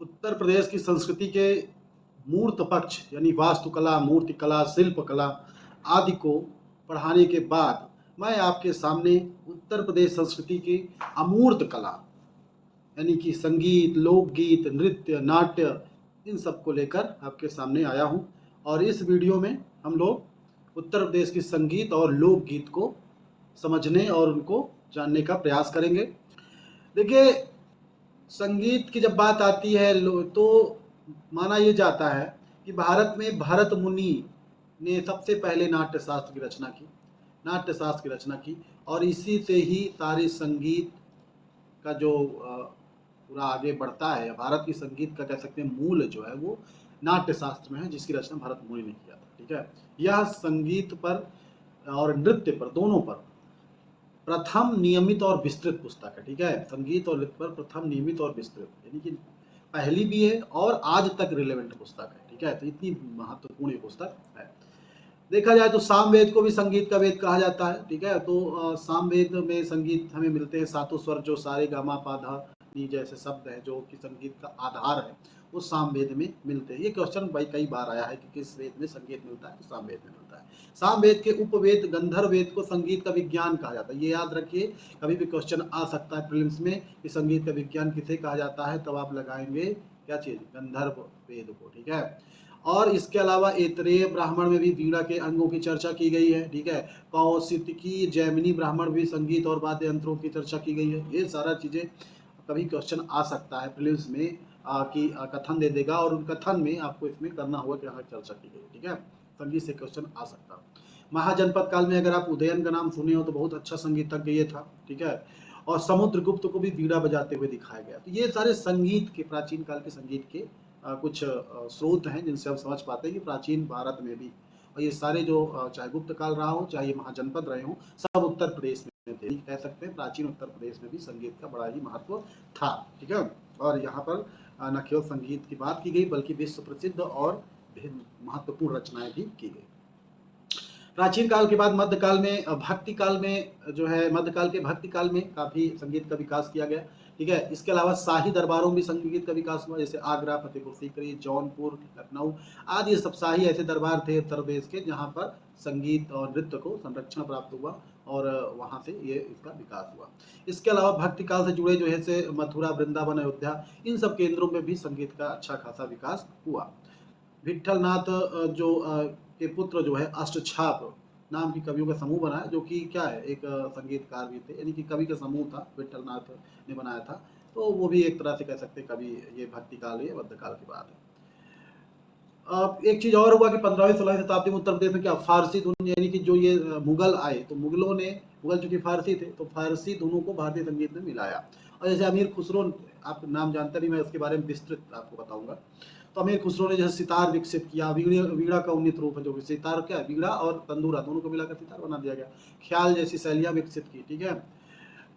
उत्तर प्रदेश की संस्कृति के मूर्त पक्ष यानी वास्तुकला, मूर्तिकला, शिल्पकला आदि को पढ़ाने के बाद मैं आपके सामने उत्तर प्रदेश संस्कृति की अमूर्त कला यानी कि संगीत, लोकगीत, नृत्य, नाट्य इन सब को लेकर आपके सामने आया हूँ। और इस वीडियो में हम लोग उत्तर प्रदेश की संगीत और लोकगीत को समझने और उनको जानने का प्रयास करेंगे। देखिए, संगीत की जब बात आती है तो माना यह जाता है कि भारत में भरत मुनि ने सबसे पहले नाट्य शास्त्र की रचना की और इसी से ही सारे संगीत का जो पूरा आगे बढ़ता है। भारत की संगीत का कह सकते हैं मूल जो है वो नाट्य शास्त्र में है, जिसकी रचना भरत मुनि ने किया था। ठीक है, यह संगीत पर और नृत्य पर दोनों पर प्रथम नियमित और विस्तृत पुस्तक है। ठीक है, संगीत और नृत्य पर प्रथम नियमित और विस्तृत यानी कि पहली भी है और आज तक रिलेवेंट पुस्तक है। ठीक है, तो इतनी महत्वपूर्ण ये पुस्तक है। देखा जाए तो सामवेद को भी संगीत का वेद कहा जाता है। ठीक है, तो सामवेद में संगीत हमें मिलते हैं सातों स्वर, जो सारे गामा पा धा नी जैसे शब्द हैं जो कि संगीत का आधार है, वो सामवेद में मिलते हैं। ये क्वेश्चन भाई कई बार आया है कि किस वेद में संगीत मिलता है, तो सामवेद में मिलता है। सामवेद के उपवेद गंधर्व वेद को संगीत का विज्ञान कहा जाता है। ये याद रखिए, कभी भी क्वेश्चन आ सकता है प्रीलिम्स में कि संगीत का विज्ञान किसे कहा जाता है, तब आप लगाएंगे क्या चीज, गंधर्व वेद को। ठीक है, और इसके अलावा ऐतरेय ब्राह्मण में भी वीणा के अंगों की चर्चा की गई है। ठीक है, कौशिकी जैमिनी ब्राह्मण भी संगीत और वाद्य यंत्रों की चर्चा की गई है। ये सारा चीजें कभी क्वेश्चन आ सकता है प्रीलिम्स में कि कथन दे देगा और उन कथन में आपको इसमें करना होगा कि हाँ चर्चा की गई। ठीक है, संगीत से क्वेश्चन आ सकता है। महाजनपद काल में अगर आप उदयन का नाम सुने हो तो बहुत अच्छा संगीतज्ञ ये था। ठीक है, और समुद्रगुप्त को भी वीणा बजाते हुए दिखाया गया। तो ये सारे संगीत के, प्राचीन काल के संगीत के कुछ स्रोत हैं जिनसे हम समझ पाते हैं कि प्राचीन भारत में भी, और ये सारे जो चाहे गुप्त काल रहा हो चाहे ये महाजनपद रहे हों, सब उत्तर प्रदेश में थे। कह सकते हैं प्राचीन उत्तर प्रदेश में भी संगीत का बड़ा ही महत्व था। ठीक है, और यहाँ पर न केवल संगीत की बात की गई बल्कि विश्व प्रसिद्ध और महत्वपूर्ण रचनाएं भी की गई। प्राचीन काल के बाद मध्यकाल में भक्ति काल में जो है, मध्यकाल के भक्ति काल में काफी संगीत का विकास किया गया। ठीक है, इसके अलावा शाही दरबारों में भी संगीत का विकास हुआ, जैसे आगरा, फतेहपुर सीकरी, जौनपुर, लखनऊ आदि सब शाही ऐसे दरबार थे उत्तर प्रदेश के जहाँ पर संगीत और नृत्य को संरक्षण प्राप्त हुआ और वहाँ से ये इसका विकास हुआ। इसके अलावा भक्ति काल से जुड़े जो है से मथुरा, वृंदावन, अयोध्या इन सब केंद्रों में भी संगीत का अच्छा खासा विकास हुआ। विठल नाथ जो के पुत्र जो है अष्टछाप नाम की कवियों का समूह बनाया, जो कि क्या है, एक संगीतकार भी थे, यानी कि कवि का समूह था, विठल नाथ ने बनाया था। तो वो भी एक तरह से कह सकते हैं कवि, ये भक्ति काल है, मध्य काल की बात है। एक चीज और हुआ कि 15वीं 16वीं शताब्दी में उत्तर प्रदेश में क्या फारसी धुन, यानी कि जो ये मुगल आए तो मुगलों ने, मुगल चूंकि फारसी थे तो फारसी धुनों को भारतीय संगीत में मिलाया। और जैसे अमीर खुसरो, आप नाम जानते नहीं, मैं उसके बारे में विस्तृत आपको बताऊंगा। तो अमीर खुसरो ने जैसे सितार विकसित किया, वीणा का उन्नत रूप है जो सितार, क्या वीणा और तंदूरा दोनों को मिलाकर सितार बना दिया गया। ख्याल जैसी शैलियां विकसित की। ठीक है,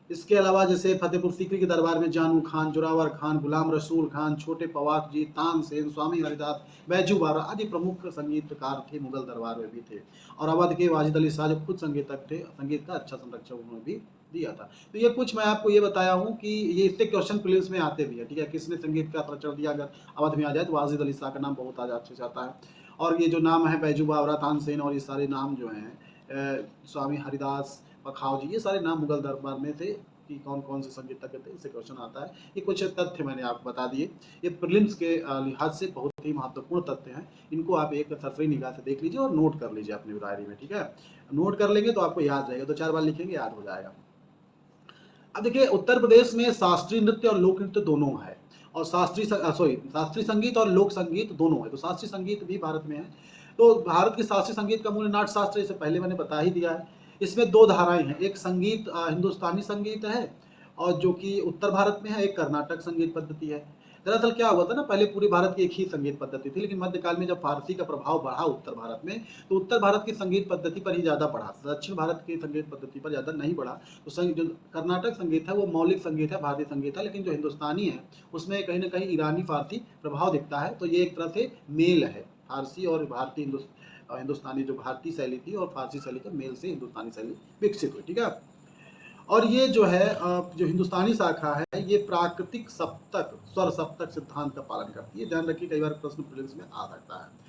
इसके अलावा जैसे फतेहपुर सीकरी के दरबार में जानू खान, जोरावर खान, गुलाम रसूल खान, छोटे पवाक जी, तानसेन, स्वामी हरिदास, बैजू बावरा आदि प्रमुख संगीतकार थे, मुगल दरबार में भी थे। और अवध के वाजिद अली शाह जो खुद संगीतक थे, संगीत का अच्छा संरक्षक उन्होंने भी दिया था। तो ये कुछ मैं आपको ये बताया हूँ कि ये इससे क्वेश्चन प्रीलिम्स में आते भी है। ठीक है, किसने संगीत का संरक्षण दिया, अगर अवध में आ जाए तो वाजिद अली शाह का नाम बहुत आज अच्छे से आता है। और ये जो नाम है बैजू बावरा, तानसेन और ये सारे नाम जो हैं, स्वामी हरिदास, पखाव जी, ये सारे नाम मुगल दरबार में थे कि कौन कौन से संगीतज्ञ थे, इससे क्वेश्चन आता है। ये कुछ तथ्य मैंने आपको बता दिए, ये प्रीलिम्स के लिहाज से बहुत ही महत्वपूर्ण तथ्य हैं। इनको आप एक सरसरी निगाह से देख लीजिए और नोट कर लीजिए अपनी डायरी में। ठीक है, नोट कर लेंगे तो आपको याद रहेगा, 2-4 बार लिखेंगे याद हो जाएगा। अब देखिए, उत्तर प्रदेश में शास्त्रीय नृत्य और लोक नृत्य दोनों है, और शास्त्रीय संगीत और लोक संगीत दोनों है। तो शास्त्रीय संगीत भी भारत में है। तो भारत के शास्त्रीय संगीत का मूल नाट्य शास्त्र, इसे पहले मैंने बता ही दिया है। इसमें दो धाराएं हैं, एक संगीत हिंदुस्तानी संगीत है और जो कि उत्तर भारत में है, एक कर्नाटक संगीत पद्धति है। दरअसल क्या हुआ था ना, पहले पूरे भारत की एक ही संगीत पद्धति थी, लेकिन मध्यकाल में जब फारसी का प्रभाव बढ़ा उत्तर भारत में, तो उत्तर भारत की संगीत पद्धति पर ही ज्यादा बढ़ा, दक्षिण भारत की संगीत पद्धति पर ज्यादा नहीं बढ़ा। तो जो कर्नाटक संगीत है वो मौलिक संगीत है, भारतीय संगीत है, लेकिन जो हिंदुस्तानी है उसमें कहीं ना कहीं ईरानी फारसी प्रभाव दिखता है। तो ये एक तरह से मेल है, फारसी और भारतीय हिंदुस्तानी जो भारतीय शैली थी और फारसी शैली का मेल से हिंदुस्तानी शैली विकसित हुई। ठीक है, और ये जो है जो हिंदुस्तानी शाखा है ये प्राकृतिक सप्तक स्वर सप्तक सिद्धांत का पालन करती है। ध्यान रखिए कई बार प्रश्न प्रीलिम्स में आ सकता है।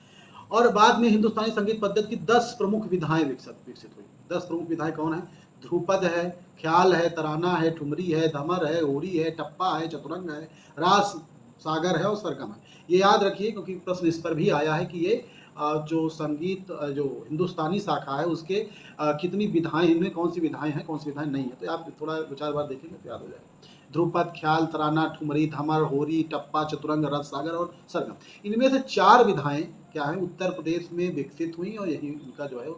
और बाद में हिंदुस्तानी संगीत पद्धति की 10 प्रमुख विधाएं विकसित हुई। 10 प्रमुख विधाएं कौन है? ध्रुपद है, ख्याल है, तराना है, ठुमरी है, धमर है, होरी है, टप्पा है, चतुरंग है, रास सागर है और सरगम है। ये याद रखिए क्योंकि प्रश्न इस पर भी आया है कि ये जो संगीत जो हिंदुस्तानी शाखा है उसके कितनी विधाएं, इनमें कौन सी विधाएं हैं कौन सी विधाएं नहीं है। तो आप थोड़ा 2-4 बार देखेंगे तो याद हो जाएगा। ध्रुपद, ख्याल, तराना, ठुमरी, धमर, होरी, टप्पा, चतुरंग, रस सागर और सरगम। इनमें से 4 विधाएं क्या है उत्तर प्रदेश में विकसित हुई और यही उनका जो है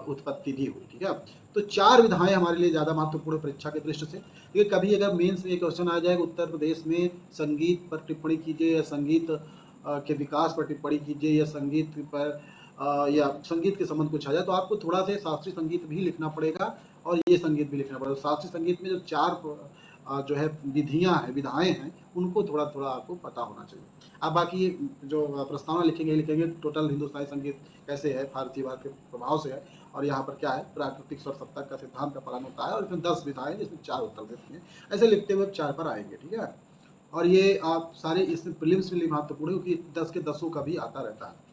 उत्पत्ति भी हुई। ठीक है, तो 4 विधाएं हमारे लिए ज़्यादा महत्वपूर्ण परीक्षा के दृष्टि से। ये कभी अगर मेंस में क्वेश्चन आ जाएगा उत्तर प्रदेश में संगीत पर टिप्पणी कीजिए या संगीत के विकास पर टिप्पणी कीजिए या संगीत पर या संगीत के संबंध कुछ आ जाए तो आपको थोड़ा सा शास्त्रीय संगीत भी लिखना पड़ेगा और ये संगीत भी लिखना पड़ेगा। शास्त्रीय संगीत में जो 4 जो है विधियां हैं विधाएं हैं उनको थोड़ा थोड़ा आपको पता होना चाहिए। अब बाकी जो प्रस्तावना लिखेंगे टोटल हिंदुस्तानी संगीत कैसे है, फारसी वाद के प्रभाव से है और यहाँ पर क्या है प्राकृतिक स्वर सप्तक का सिद्धांत का पालन होता है और इसमें 10 विधाएं जिसमें 4 उत्तर देती हैं। ऐसे लिखते हुए 4 पर आएंगे। ठीक है, और ये आप सारे इसमें प्रीलिम्स के लिए महत्वपूर्ण है क्योंकि 10 के 10 का भी आता रहता है।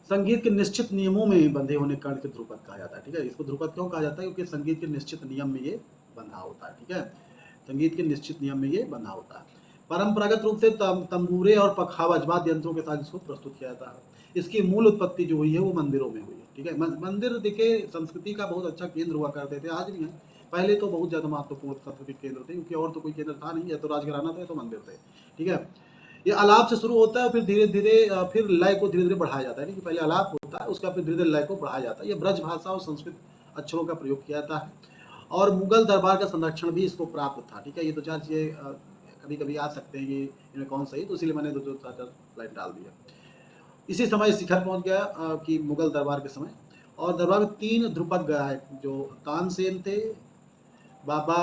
संगीत के निश्चित नियमों में बंधे होने के कारण ध्रुपद कहा जाता है। ठीक है, इसको ध्रुपद क्यों कहा जाता है? क्योंकि संगीत के निश्चित नियम में ये बंधा होता है। ठीक है, संगीत के निश्चित नियम में ये बंधा होता है। परंपरागत रूप से तंबूरे और पखावज वाद्य यंत्रों के साथ इसको प्रस्तुत किया जाता है। इसकी मूल उत्पत्ति जो हुई है वो मंदिरों में हुई है। ठीक है, मंदिर देखिए संस्कृति का बहुत अच्छा केंद्र हुआ करते थे, आज भी है। पहले तो बहुत ज़्यादा महत्वपूर्ण सांस्कृतिक केंद्र थे क्योंकि और तो कोई केंद्र था नहीं, या तो राजघराना था या तो मंदिर थे। ठीक है, ये आलाप से शुरू होता है और फिर धीरे धीरे फिर लय को धीरे धीरे बढ़ाया जाता है। कि पहले आलाप होता है उसका फिर धीरे धीरे लय को बढ़ाया जाता है। ये ब्रज भाषा और संस्कृत अक्षरों का प्रयोग किया जाता है और मुगल दरबार का संरक्षण भी इसको प्राप्त था। ठीक है, ये 2-4 चीज़ें कभी कभी आ सकते हैं कि इनमें कौन सही, तो इसलिए मैंने 2-4 लाइन डाल दिया। इसी समय शिखर पहुंच गया कि मुगल दरबार के समय, और दरबार में 3 ध्रुपद गायक जो तानसेन थे, बाबा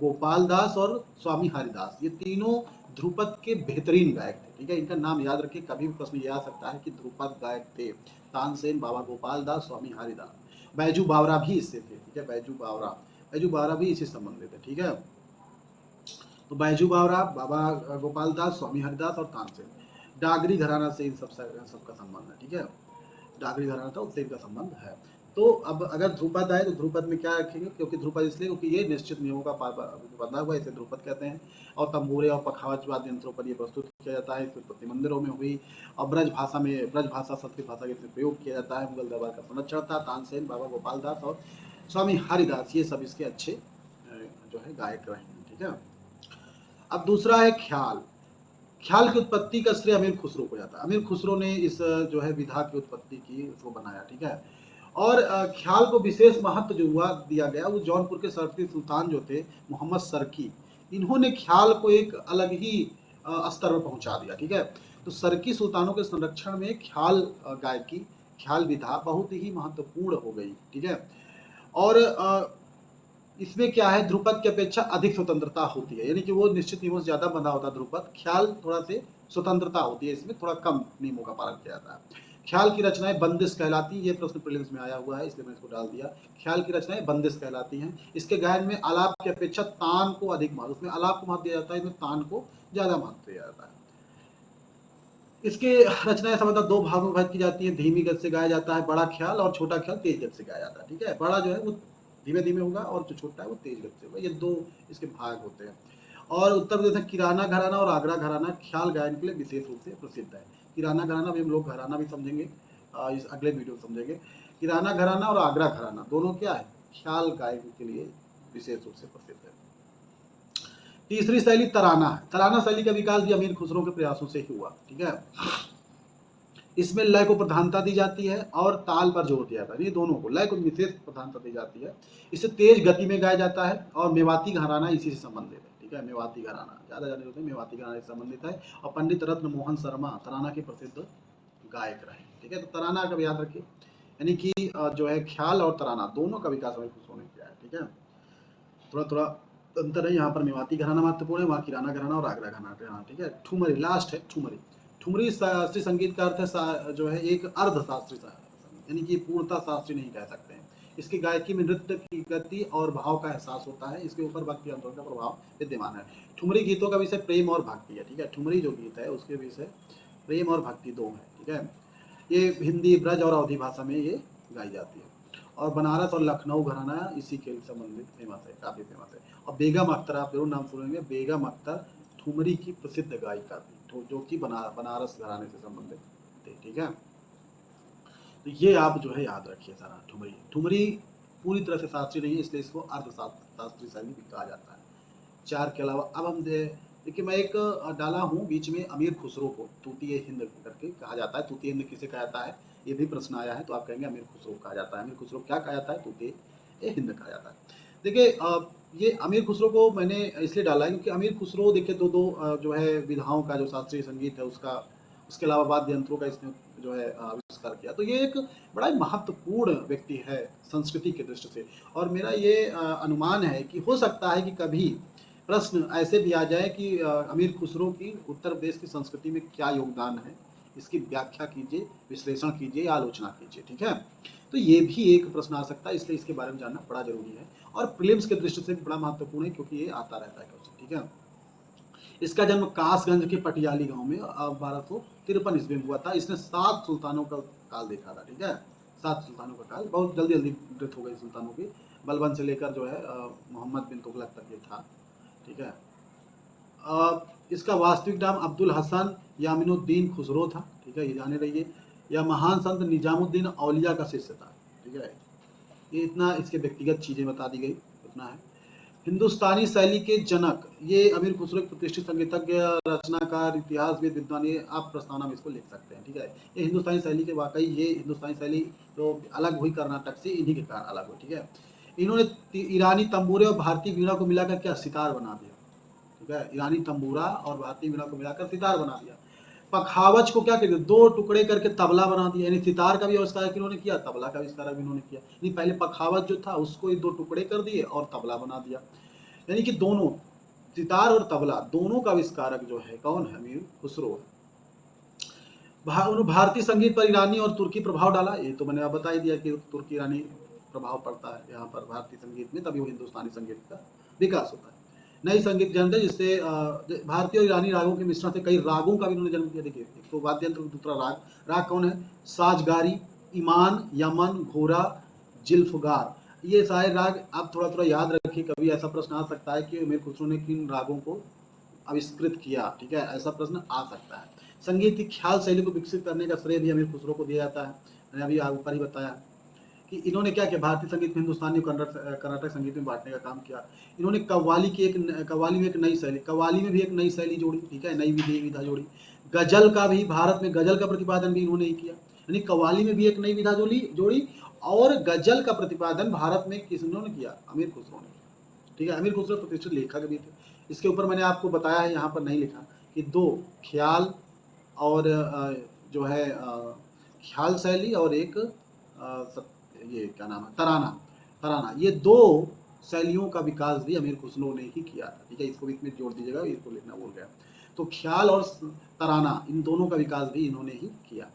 गोपाल दास और स्वामी हरिदास, ये तीनों ध्रुपद के बेहतरीन गायक थे। ठीक है, इनका नाम याद रखिए, कभी भी प्रश्न ये आ सकता है कि ध्रुपद गायक थे तानसेन, बाबा गोपाल दास, स्वामी हरिदास। बैजू बावरा भी इससे थे। ठीक है, बैजू बावरा भी इसी संबंधित है। ठीक है, तो बैजू बावरा, बाबा गोपाल दास, स्वामी हरिदास और तानसेन डागरी घराना से इन सबका संबंध है। ठीक है, डागरी घराना था उससे इनका संबंध है। तो अब अगर ध्रुपद आए तो ध्रुपद में क्या रखेंगे? क्योंकि ध्रुपद इसलिए क्योंकि ये निश्चित नियमों का बंधा हुआ, इसे ध्रुपद कहते हैं। और तंबूरे और पखावज वाद्य यंत्रों पर ये प्रस्तुत किया जाता है। इसकी उत्पत्ति मंदिरों में हुई और ब्रज भाषा संस्कृत भाषा के प्रयोग किया जाता है। मुगल दरबार का संरक्षण था। तानसेन, बाबा गोपाल दास और स्वामी हरिदास ये सब इसके अच्छे जो है गायक रहे हैं। ठीक है, अब दूसरा है ख्याल। ख्याल की उत्पत्ति का श्रेय अमीर खुसरो को जाता है। अमीर खुसरो ने इस जो है विधा की उत्पत्ति की, उसको बनाया। ठीक है, और ख्याल को विशेष महत्व जो हुआ दिया गया वो जौनपुर के सरकी सुल्तान जो थे मोहम्मद सरकी, इन्होंने ख्याल को एक अलग ही स्तर पर पहुंचा दिया। ठीक है, तो सरकी सुल्तानों के संरक्षण में ख्याल गायकी, ख्याल विधा बहुत ही महत्वपूर्ण हो गई। ठीक है, और इसमें क्या है ध्रुपद की अपेक्षा अधिक स्वतंत्रता होती है, यानी कि वो निश्चित नियमों से ज्यादा बंधा होता है ध्रुपद। ख्याल थोड़ा से स्वतंत्रता होती है, इसमें थोड़ा कम नियमों का पालन किया जाता है। ख्याल की रचनाएं बंदिश कहलाती, ये प्रश्न प्रीलिम्स में आया हुआ है इसलिए मैंने इसको डाल दिया। ख्याल की रचनाएं बंदिश कहलाती हैं। इसके गायन में आलाप की अपेक्षा तान को अधिक महत्व, उसमें आलाप को महत्व दिया जाता है, इसमें तान को ज्यादा महत्व दिया जाता है। इसके रचनाएं सामान्यतः 2 भागों में विभाजित की जाती है। धीमी गति से गाया जाता है बड़ा ख्याल, और छोटा ख्याल तेज गति से गाया जाता है। ठीक है, बड़ा जो है वो धीमे धीमे होगा और जो छोटा है वो तेज गति से होगा। ये 2 इसके भाग होते हैं। और उत्तर प्रदेश में किराना घराना और आगरा घराना ख्याल गायन के लिए विशेष रूप से प्रसिद्ध है। किराना घराना भी हम लोग घराना भी समझेंगे, इस अगले वीडियो समझेंगे। किराना घराना और आगरा घराना दोनों क्या है, ख्याल गायन के लिए विशेष रूप से प्रसिद्ध है। तीसरी शैली तराना है। तराना शैली का विकास भी अमीर खुसरो के प्रयासों से ही हुआ। ठीक है, इसमें लय को प्रधानता दी जाती है और ताल पर जोर दिया जाता है। ये दोनों को, लय को विशेष प्रधानता दी जाती है। इसे तेज गति में गाया जाता है और मेवाती घराना इसी से संबंधित है। ठीक है, मेवाती घराना ज्यादा जाने होते हैं, मेवाती घराना से संबंधित है। और पंडित रत्न मोहन शर्मा तराना के प्रसिद्ध गायक रहे। ठीक है, तो तराना का याद रखिए, यानी कि जो है ख्याल और तराना दोनों का विकास अमीर खुसरो ने किया है। ठीक है, थोड़ा थोड़ा अंतर है, यहाँ पर मेवाती घराना महत्वपूर्ण है, वहाँ किराना घराना और आगरा घराना। ठीक है, ठुमरी लास्ट है। ठुमरी ठुमरी शास्त्रीय संगीत का अर्थ है जो है एक अर्ध शास्त्रीय, यानी कि पूर्णतः शास्त्रीय नहीं कह सकते हैं। इसकी गायकी में नृत्य की गति और भाव का एहसास होता है। इसके ऊपर भक्ति आंदोलन का प्रभाव विद्यमान है। ठुमरी गीतों का विषय प्रेम और भक्ति है, ठीक है। ठुमरी जो गीत है उसके विषय प्रेम और भक्ति दो है, ठीक है। ये हिंदी, ब्रज और अवधी भाषा में ये गाई जाती है। और बनारस और लखनऊ घराना इसी के संबंधित फेमस है, काफी फेमस है। और बेगम अख्तर, आप जरूर नाम सुनेंगे, बेगम अख्तर ठुमरी की प्रसिद्ध गायिका थी, जो कि बनारस घराने से संबंधित थे, ठीक है। तो ये आप जो है याद रखिए सारा। ठुमरी ठुमरी पूरी तरह से शास्त्रीय नहीं है, इसलिए इसको अर्ध शास्त्रीय शैली भी कहा जाता है। चार के अलावा अब हम देखिए, मैं एक डाला हूँ बीच में अमीर खुसरो को तूतीय हिंद करके कहा जाता है। तूतीय हिंद किसे कहा जाता है, ये भी प्रश्न आया है, तो आप कहेंगे अमीर खुसरो कहा जाता है। अमीर खुसरो क्या कहा जाता है, तूतीय हिंद कहा जाता है। देखिए ये अमीर खुसरो को मैंने इसलिए डाला है क्योंकि अमीर खुसरो देखिए दो जो है विधाओं का जो शास्त्रीय संगीत है उसका, उसके अलावा वाद्य यंत्रों का इसने जो है आविष्कार किया। तो ये एक बड़ा ही महत्वपूर्ण व्यक्ति है संस्कृति के दृष्टि से। और मेरा ये अनुमान है कि हो सकता है कि कभी प्रश्न ऐसे भी आ जाए कि अमीर खुसरो की उत्तर प्रदेश की संस्कृति में क्या योगदान है, इसकी व्याख्या कीजिए, विश्लेषण कीजिए या आलोचना कीजिए, ठीक है। तो ये भी एक प्रश्न आ सकता है, इसलिए इसके बारे में जानना बड़ा जरूरी है। और प्रीलिम्स के दृष्टि से भी बड़ा महत्वपूर्ण है क्योंकि ये आता रहता है क्वेश्चन, ठीक है। इसका जन्म कासगंज के पटियाली गांव में 1253 ईस्वी में हुआ था। इसने 7 सुल्तानों का काल देखा था, ठीक है। 7 सुल्तानों का काल, बहुत जल्दी जल्दी मृत हो गई सुल्तानों की। बलबन से लेकर जो है मोहम्मद बिन तुगलक तक ये था, ठीक है। इसका वास्तविक नाम अब्दुल हसन यामिनुद्दीन खुसरो था, ठीक है, ये जाने रहिए। यह महान संत निजामुद्दीन औलिया का शिष्य था, ठीक है। ये इतना इसके व्यक्तिगत चीजें बता दी गई, इतना है। हिंदुस्तानी शैली के जनक, ये अमीर खुसरो एक प्रतिष्ठित संगीतज्ञ, रचनाकार, इतिहासविद, विद्वान, ये आप प्रस्तावना में इसको लिख सकते हैं, ठीक है। ये हिंदुस्तानी शैली के वाकई ये हिंदुस्तानी शैली तो अलग हुई कर्नाटक से, इन्हीं के कारण अलग हुई, ठीक है। इन्होंने ईरानी तंबूरे और भारतीय वीणा को मिलाकर क्या सितार बना दिया, ठीक है। ईरानी तंबूरा और भारतीय वीणा को मिलाकर सितार बना दिया। पखावज को क्या कहते, 2 टुकड़े करके तबला बना दिया, यानी सितार का भी आविष्कार इन्होंने किया, तबला का आविष्कार भी इन्होंने किया। यानी पहले पखावज जो था उसको 2 टुकड़े कर दिए और तबला बना दिया। यानी कि दोनों, सितार और तबला दोनों का आविष्कारक जो है कौन है, अमीर खुसरो है। भारतीय संगीत पर ईरानी और तुर्की प्रभाव डाला, ये तो मैंने बता ही दिया कि तुर्की ईरानी प्रभाव पड़ता है यहाँ पर भारतीय संगीत में, तभी वो हिंदुस्तानी संगीत का विकास होता है। नई संगीत जन्म, जिससे भारतीय और ईरानी रागों के मिश्रण से कई रागों का भी उन्होंने जन्म दिया। देखिए एक तो वाद्य यंत्र, दूसरा राग। राग कौन है, साजगारी, ईमान, यमन, घोरा, जिल्फगार। ये सारे राग आप थोड़ा थोड़ा याद रखिए, कभी ऐसा प्रश्न आ सकता है कि अमीर खुसरो ने किन रागों को आविष्कृत किया, ठीक है, ऐसा प्रश्न आ सकता है। संगीत की ख्याल शैली को विकसित करने का श्रेय भी अमीर खुसरो को दिया जाता है। मैंने अभी ऊपर ही बताया कि इन्होंने क्या किया, भारतीय संगीत में हिंदुस्तानी और कर्नाटक संगीत में बांटने का काम किया। इन्होंने कव्वाली में एक नई शैली, कव्वाली में भी एक नई शैली जोड़ी, ठीक है, नई विधा जोड़ी। गजल का भी, भारत में गजल का प्रतिपादन भी इन्होंने ही किया, यानी कव्वाली में भी एक नई विधा जोड़ी और गजल का प्रतिपादन भारत में किसने किया, अमीर खुसरो ने, ठीक है। अमीर खुसरो प्रतिष्ठित लेखक भी थे। इसके ऊपर मैंने आपको बताया है, यहाँ पर नहीं लिखा, कि 2 ख्याल और जो है ख्याल शैली और एक ये क्या नाम है, तराना, ये 2 शैलियों का विकास भी अमीर खुसरो ने ही किया था, ठीक है। इसको भी इसमें जोड़ दीजिएगा, इसको लिखना भूल गया। तो ख्याल और तराना, इन दोनों का विकास भी इन्होंने ही किया।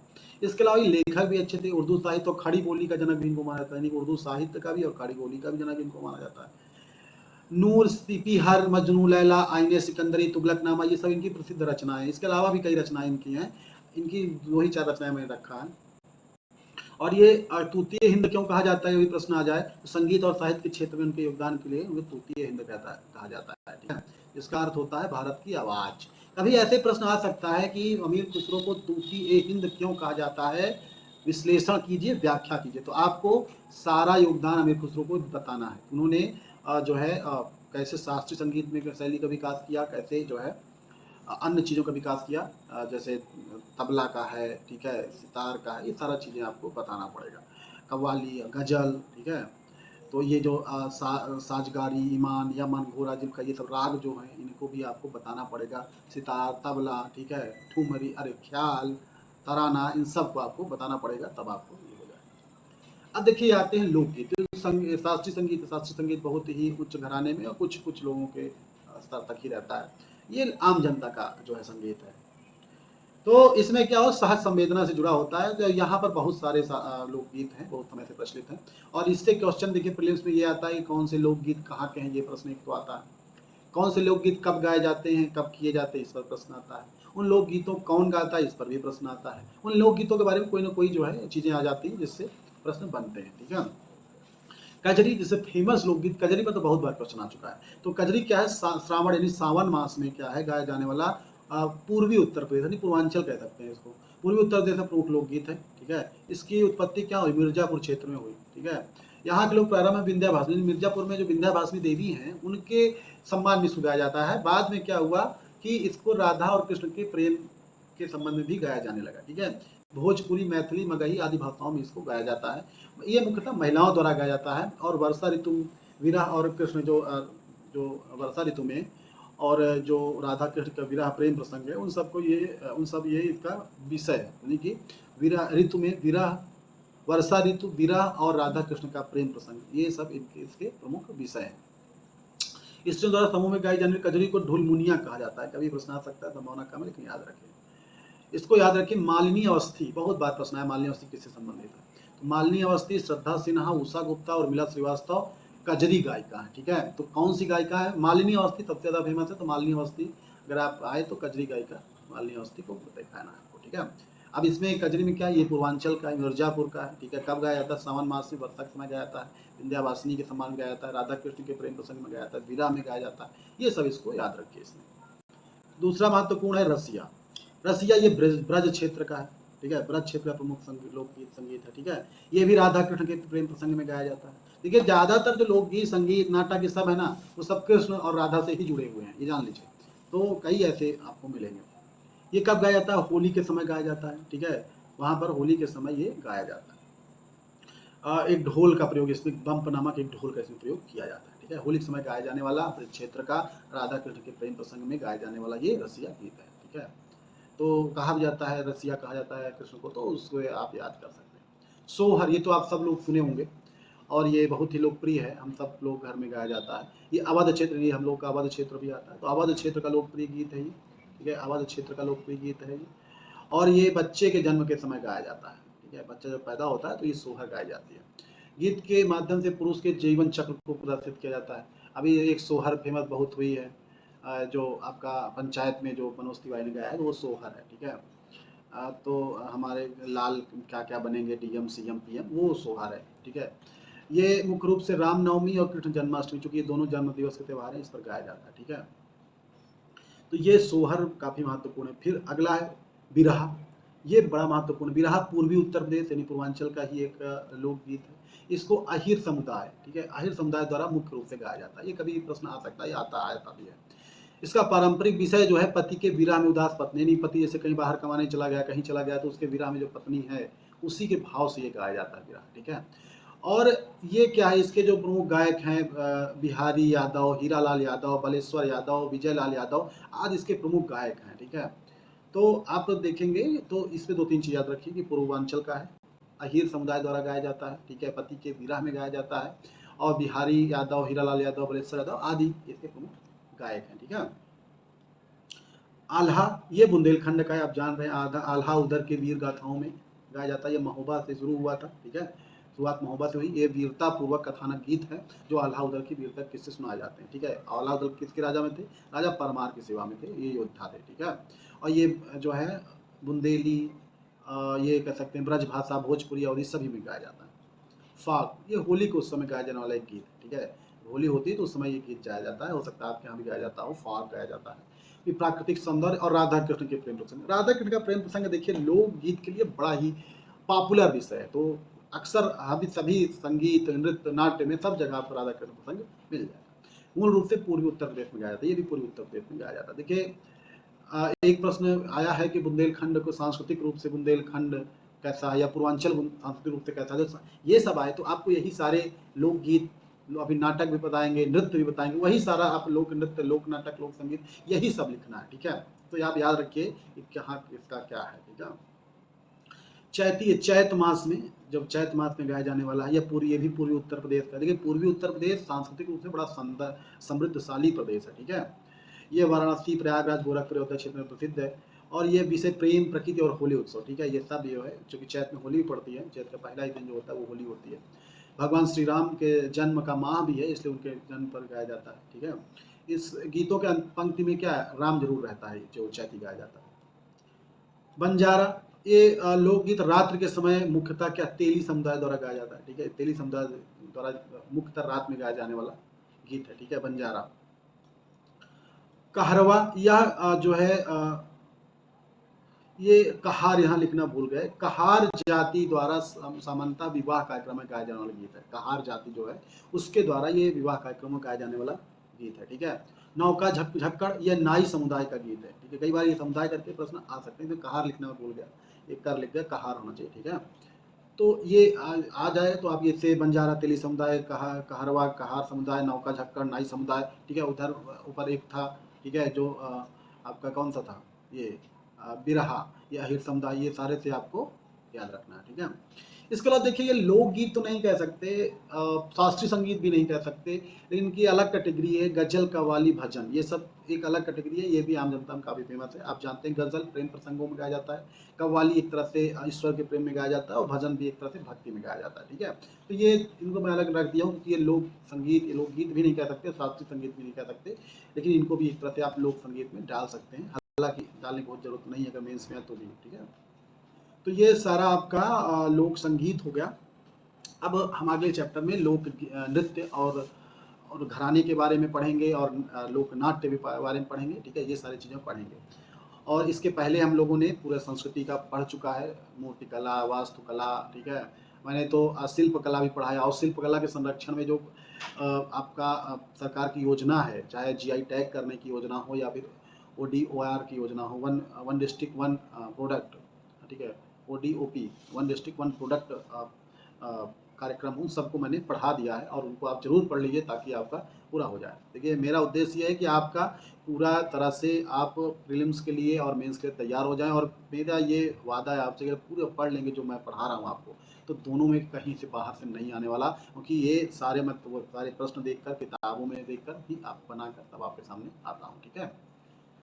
इसके अलावा लेखक भी अच्छे थे। उर्दू साहित्य और खड़ी बोली का जनक भी इनको माना जाता है, यानी उर्दू साहित्य का भी और खड़ी बोली का भी जनक इनको माना जाता है। नूर, सिपीहर, मजनू लैला, आईने सिकंदरी, तुगलकनामा, ये सब इनकी प्रसिद्ध रचनाएं हैं। इसके अलावा भी कई रचनाएं इनकी हैं, इनकी 2 ही 4 रचनाएं मैंने रखा है। और ये तूतीय हिंद क्यों कहा जाता है, ये भी प्रश्न आ जाए, तो संगीत और साहित्य के क्षेत्र में उनके योगदान के लिए उन्हें तूतीय हिंद कहा जाता है, ठीक है। इसका अर्थ होता है भारत की आवाज। कभी ऐसे प्रश्न आ सकता है कि अमीर खुसरो को तूतीय हिंद क्यों कहा जाता है, विश्लेषण कीजिए, व्याख्या कीजिए। तो आपको सारा योगदान अमीर खुसरो को बताना है। उन्होंने जो है कैसे शास्त्रीय संगीत में शैली का विकास किया, कैसे जो है अन्य चीज़ों का विकास किया, जैसे तबला का है, ठीक है, सितार का है, ये सारा चीज़ें आपको बताना पड़ेगा। कव्वाली, गजल, ठीक है। तो ये जो साजगारी, ईमान, यमन, घोरा, जिल्फा, ये सब राग जो हैं इनको भी आपको बताना पड़ेगा। सितार, तबला, ठीक है, ठुमरी, अरे ख्याल, तराना, इन सब को आपको बताना पड़ेगा, तब आपको ये हो जाएगा। अब देखिए आते हैं लोकगीत। शास्त्रीय संगीत बहुत ही उच्च घराने में और कुछ लोगों के स्तर तक ही रहता है। ये आम जनता का जो है संगीत है। तो इसमें क्या हो, सहज संवेदना से जुड़ा होता है। तो यहाँ पर बहुत सारे लोकगीत हैं, बहुत समय से प्रचलित हैं। और इससे क्वेश्चन देखिए प्रीलिम्स में ये आता है कि कौन से लोकगीत कहाँ के हैं, ये प्रश्न एक तो आता है। कौन से लोकगीत कब गाए जाते हैं, कब किए जाते हैं, इस पर प्रश्न आता है। उन लोकगीतों कौन गाता है, इस पर भी प्रश्न आता है। उन लोकगीतों के बारे में कोई ना कोई जो है चीज़ें आ जाती हैं जिससे प्रश्न बनते हैं, ठीक है। कजरी जैसे फेमस लोकगीत, कजरी पर तो बहुत बार क्वेश्चन आ चुका है। तो कजरी क्या है, श्रावण यानी सावन मास में क्या है गाया जाने वाला पूर्वी उत्तर प्रदेश यानी पूर्वांचल कह सकते हैं इसको, पूर्वी उत्तर प्रदेश का प्रमुख लोकगीत है, ठीक है। इसकी उत्पत्ति क्या हुई, मिर्जापुर क्षेत्र में हुई, ठीक है। यहाँ के लोग प्रारंभ में विंध्यावासिनी, मिर्जापुर में जो विंध्यावासिनी देवी हैं उनके सम्मान में इसको गाया जाता है। बाद में क्या हुआ कि इसको राधा और कृष्ण के प्रेम के संबंध में भी गाया जाने लगा, ठीक है। भोजपुरी, मैथिली, मगही आदि भाषाओं में इसको गाया जाता है। ये मुख्यतः महिलाओं द्वारा गाया जाता है। और वर्षा ऋतु, विरह और कृष्ण जो वर्षा ऋतु में, और जो राधा कृष्ण का विरह प्रेम प्रसंग है, उन सब ये इसका विषय है। यानी कि विरह ऋतु में विरह, वर्षा ऋतु, विरह और राधा कृष्ण का प्रेम प्रसंग, ये सब इसके प्रमुख विषय हैं। स्त्रियों द्वारा समूह में गाई जाने वाली कजरी को ढोलमुनिया कहा जाता है। कभी प्रश्न आ सकता है, संभावना कम है, लेकिन याद रखें, इसको याद रखिए। मालिनी अवस्थी, बहुत बार प्रश्न है, मालिनी अवस्थी किससे संबंधित है। तो मालिनी अवस्थी, श्रद्धा सिन्हा, उषा गुप्ता और मिला श्रीवास्तव कजरी गायिका है, ठीक है। तो कौन सी गायिका है, मालिनी अवस्थी सबसे ज्यादा फेमस है। तो मालिनी अवस्थी अगर आप आए तो कजरी गायिका मालिनी अवस्थी को दिखाना है आपको, ठीक है। अब इसमें कजरी में क्या, ये पूर्वांचल का है, मिर्जापुर का है, ठीक है। कब गाया जाता है, सावन मास में वर्षा के समय गाया जाता है। विंध्यावासिनी के सम्मान गाया जाता है, राधा कृष्ण के प्रेम प्रसंग में गाया जाता है, विरह में गाया जाता है। ये सब इसको याद रखिए इसमें। दूसरा महत्वपूर्ण है रसिया। रसिया ये ब्रज क्षेत्र का है, ठीक है। ब्रज क्षेत्र का प्रमुख लोकगीत संगीत है, ठीक है। ये भी राधा कृष्ण के प्रेम प्रसंग में गाया जाता है। देखिए ज्यादातर जो लोकगीत, संगीत, नाटक ये सब है ना, वो सब कृष्ण और राधा से ही जुड़े हुए हैं, ये जान लीजिए। तो कई ऐसे आपको मिलेंगे। ये कब गाया जाता है, होली के समय गाया जाता है, ठीक है। वहां पर होली के समय ये गाया जाता है। एक ढोल का प्रयोग इसमें, बम्प नामक एक ढोल का इसमें प्रयोग किया जाता है, ठीक है। होली के समय गाया जाने वाला, ब्रज क्षेत्र का, राधा कृष्ण के प्रेम प्रसंग में गाया जाने वाला ये रसिया गीत है, ठीक है। तो कहा भी जाता है, रसिया कहा जाता है कृष्ण को, तो उसको आप याद कर सकते हैं। सोहर, ये तो आप सब लोग सुने होंगे और ये बहुत ही लोकप्रिय है, हम सब लोग घर में गाया जाता है। ये अवध क्षेत्र, ये हम लोग का अवध क्षेत्र भी आता है, तो अवध क्षेत्र का लोकप्रिय गीत है ये, ठीक है। अवध क्षेत्र का लोकप्रिय गीत है ये। और ये बच्चे के जन्म के समय गाया जाता है, ठीक है। बच्चा जब पैदा होता है तो ये सोहर गाई जाती है। गीत के माध्यम से पुरुष के जीवन चक्र को प्रदर्शित किया जाता है। अभी एक सोहर फेमस बहुत हुई है, जो आपका पंचायत में जो मनोज तिवारी ने गाया है, वो सोहर है, ठीक है। तो हमारे लाल क्या क्या बनेंगे, डीएम सीएम पीएम, वो सोहर है, ठीक है। ये मुख्य रूप से रामनवमी और कृष्ण जन्माष्टमी, चूंकि ये दोनों जन्म दिवस के त्यौहार हैं, इस पर गाया जाता है, ठीक है। तो ये सोहर काफी महत्वपूर्ण है। फिर अगला है बिरहा। ये बड़ा महत्वपूर्ण, बिरहा पूर्वी उत्तर प्रदेश यानी पूर्वांचल का ही एक लोकगीत है। इसको अहिर समुदाय, ठीक है, अहिर समुदाय द्वारा मुख्य रूप से गाया जाता है। ये कभी प्रश्न आ सकता है, आता भी है। इसका पारंपरिक विषय जो है, पति के विरह में उदास पत्नी, यानी पति जैसे कहीं बाहर कमाने चला गया, कहीं चला गया, तो उसके विरह में जो पत्नी है उसी के भाव से ये गाया जाता है विरह, ठीक है। और ये क्या है, इसके जो प्रमुख गायक हैं बिहारी यादव, हीरालाल यादव, बलेश्वर यादव, विजय लाल यादव आदि इसके प्रमुख गायक हैं, ठीक है। तो आप देखेंगे तो इसमें दो तीन चीज याद रखिए कि पूर्वांचल का है, अहीर समुदाय द्वारा गाया जाता है, ठीक है, पति के विरह में गाया जाता है। और बिहारी यादव, हीरालाल यादव, बलेश्वर यादव आदि इसके प्रमुख गायक हैं, ठीक है। आल्हा, ये बुंदेलखंड का है, आप जान रहे हैं। आल्हा उधर के वीर गाथाओं में गाया जाता है। ये महोबा से शुरू हुआ था, ठीक है, शुरुआत महोबा से हुई। ये वीरता पूर्वक कथानक गीत है, जो आल्हा उधर की वीरता किससे सुनाए जाते हैं, ठीक है। आल्हा उधर किसके राजा में थे, राजा परमार की सेवा में थे, ये योद्धा थे, ठीक है। और ये जो है बुंदेली, ये कह सकते हैं ब्रज भाषा, भोजपुरी और इस सभी में गाया जाता है। फाग, ये होली के उस समय गाया जाने वाला एक गीत है, ठीक है। होली होती है तो उस समय ये गीत गाया जाता है, हो सकता है आपके यहाँ भी गाया जाता हो, फाग गाया जाता है। ये प्राकृतिक सौंदर्य और राधा कृष्ण के प्रेम प्रसंग, राधा कृष्ण का प्रेम प्रसंग देखिए लोक गीत के लिए बड़ा ही पॉपुलर विषय है। तो अक्सर अभी सभी संगीत, नृत्य, नाट्य में सब जगह आपको राधा कृष्ण प्रसंग मिल जाएगा। मूल रूप से पूर्वी उत्तर प्रदेश में गाया जाता है, ये भी पूर्वी उत्तर प्रदेश में गाया जाता है। देखिए एक प्रश्न आया है कि बुंदेलखंड को सांस्कृतिक रूप से बुंदेलखंड कैसा है, या पूर्वांचल सांस्कृतिक रूप से कैसा है, ये सब आए तो आपको यही सारे लोकगीत, अभी नाटक भी बताएंगे, नृत्य भी बताएंगे, वही सारा आप लोक नृत्य, लोक नाटक, लोक संगीत, यही सब लिखना है, ठीक है। तो आप याद रखिए कि कहाँ इसका क्या है, ठीक है। चैत मास में, जब चैत मास में गाया जाने वाला है, ये भी पूर्वी उत्तर प्रदेश का। देखिए पूर्वी उत्तर प्रदेश सांस्कृतिक रूप से बड़ा समृद्धशाली प्रदेश है, ठीक है। ये वाराणसी, प्रयागराज, गोरखपुर, अयोध्या क्षेत्र में प्रसिद्ध है। और ये विषय प्रेम, प्रकृति और होली उत्सव, ठीक है, ये सब ये है, चूँकि चैत में होली भी पड़ती है, चैत का पहला ही दिन जो होता है वो होली होती है। भगवान श्री राम के जन्म का माह भी है, इसलिए उनके जन्म पर गाया जाता है, ठीक है। इस गीतों के पंक्ति में क्या है, राम जरूर रहता है, जो चैती गाया जाता है। बंजारा, ये लोकगीत रात्रि के समय मुख्यतः क्या तेली समुदाय द्वारा गाया जाता है, ठीक है, तेली समुदाय द्वारा मुख्यतः रात में गाया जाने वाला गीत है, ठीक है, बंजारा। कहरवा, यह जो है ये कहार यहाँ लिखना भूल गए, कहार जाति द्वारा सामान्यतः विवाह कार्यक्रम में गाया जाने वाला गीत है। कहार जाति जो है उसके द्वारा ये विवाह कार्यक्रम में गाया जाने वाला गीत है, ठीक है। नौका झक्कड़, यह नाई समुदाय का गीत है, ठीक है, कई बार ये समुदाय करके प्रश्न आ सकते हैं, तो कहार लिखना भूल गया, एक कर लिख गया, कहार होना चाहिए, ठीक है। तो ये आ जाए तो आप ये से बंजारा, तेली समुदाय, कहरवा, कहार समुदाय, नौका झक्कड़, नाई समुदाय, ठीक है। उधर ऊपर एक था, ठीक है, जो आपका कौन सा था, ये बिरहा या अहिर समुदाय, ये सारे से आपको याद रखना है, ठीक है। इसके अलावा देखिए, ये लोकगीत तो नहीं कह सकते, शास्त्रीय संगीत भी नहीं कह सकते, लेकिन इनकी अलग कैटेगरी है, गजल, कव्वाली, भजन, ये सब एक अलग कैटेगरी है, ये भी आम जनता में काफ़ी फेमस है। आप जानते हैं गजल प्रेम प्रसंगों में गाया जाता है, कव्वाली एक तरह से ईश्वर के प्रेम में गाया जाता है, और भजन भी एक तरह से भक्ति में गाया जाता है, ठीक है। तो ये इनको मैं अलग रख दिया हूँ, क्योंकि ये लोक संगीत, ये लोकगीत भी नहीं कह सकते, शास्त्रीय संगीत भी नहीं कह सकते, लेकिन इनको भी एक तरह से आप लोक संगीत में डाल सकते हैं, हालांकि डालने की बहुत जरूरत नहीं है, अगर मेंस में है तो भी, ठीक है। तो ये सारा आपका लोक संगीत हो गया। अब हम अगले चैप्टर में लोक नृत्य और घराने के बारे में पढ़ेंगे, और लोक नाट्य के बारे में पढ़ेंगे, ठीक है, ये सारी चीज़ें पढ़ेंगे। और इसके पहले हम लोगों ने पूरा संस्कृति का पढ़ चुका है, मूर्तिकला, वास्तुकला, ठीक है। मैंने तो शिल्प कला भी पढ़ाया, और शिल्प कला के संरक्षण में जो आपका सरकार की योजना है, चाहे जीआई टैग करने की योजना हो या फिर ओडीओआर की योजना हो, one one district one product, ठीक है, ODOP, one district one product कार्यक्रम, उन सबको मैंने पढ़ा दिया है, और उनको आप जरूर पढ़ लीजिए ताकि आपका पूरा हो जाए। देखिए, मेरा उद्देश्य ये है कि आपका पूरा तरह से आप प्रीलिम्स के लिए और मेंस के लिए तैयार हो जाएं, और मेरा ये वादा है आपसे, अगर पूरे पढ़ लेंगे जो मैं पढ़ा रहा हूँ आपको, तो दोनों में कहीं से बाहर से नहीं आने वाला, क्योंकि ये सारे मैं सारे प्रश्न देखकर, किताबों में देखकर ही आप बनाकर तब आपके सामने आता हूँ, ठीक है।